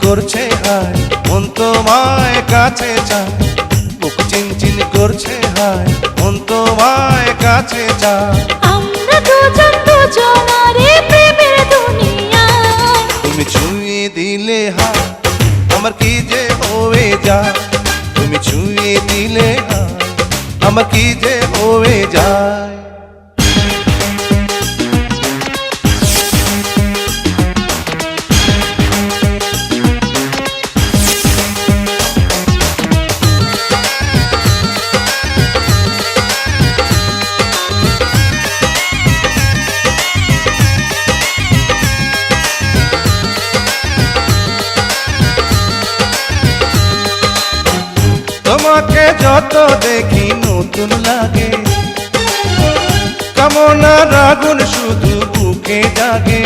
করছে হায়, মন তোমায় কাছে চায়। বুক চিনচিন করছে হায়, মন তোমায় কাছে চায়। আমরা দুজন দুজনারে প্রেমের দুনিয়ায়। তুমি ছুঁয়ে দিলে হায়, আমার কি যে হয়ে যায়। তুমি ছুঁয়ে দিলে হায়, আমার কি যে হয়ে যায়। তোমাকে যত দেখি নতুন লাগে, কামনার আগুন শুধু বুকে জাগে।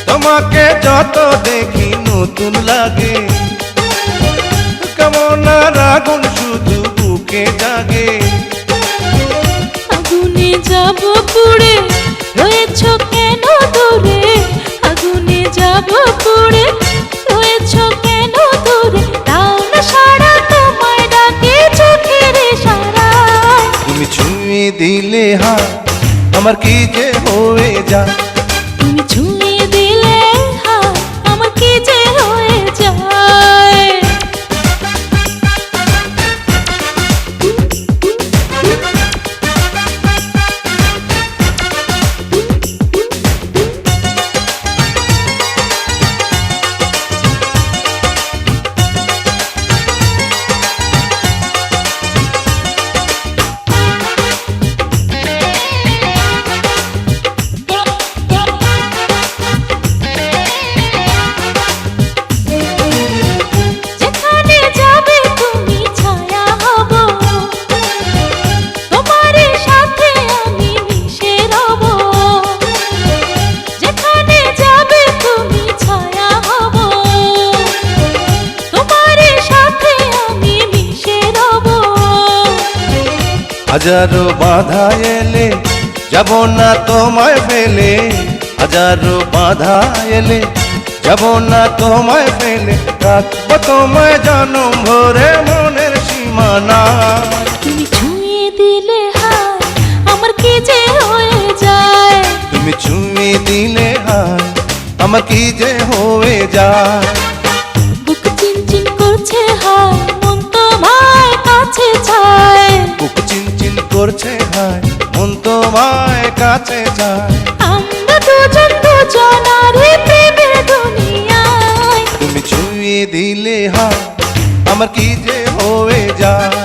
তোমাকে যত দেখি নতুন লাগে, কামনার আগুন শুধু বুকে জাগে। আগুনে যাব পুড়ে, রয়েছ কেন দূরে? আগুনে যাব পুড়ে, রয়েছ কেন দূরে? তাও না সারা তোমায় ডাকে চোখের ইশারায়। তুমি ছুঁয়ে দিলে হায়, আমার কি যে হয়ে যায়। তুমি ছুঁয়ে দিলে হায়, আমার কি যে হয়ে যায়। যেখানে যাবে তুমি ছায়া হব, তোমার সাথে আমি মিশে রব। যেখানে যাবে তুমি ছায়া হব, তোমার সাথে আমি মিশে রব। হাজারো বাধা এলে যাব না তোমায় ফেলে। হাজারো বাধা এলে যাব না তোমায় ফেলে। রাখবো তোমায় জনম ভরে মনের সীমানা। তুমি ছুঁয়ে দিলে হায়, আমার কি যে হয়ে যায়। তুমি ছুঁয়ে দিলে হায়, আমার কি যে হয়ে যায়। বুক চিনচিন করছে হায়, মন তোমায় কাছে চায়। বুক চিনচিন করছে হায়, মন তোমায় কাছে যায়। আমরা দুজন দুজনারে প্রেমের দুনিয়ায়। তুমি ছুঁয়ে দিলে হায়, আমার কি যে হয়ে যায়।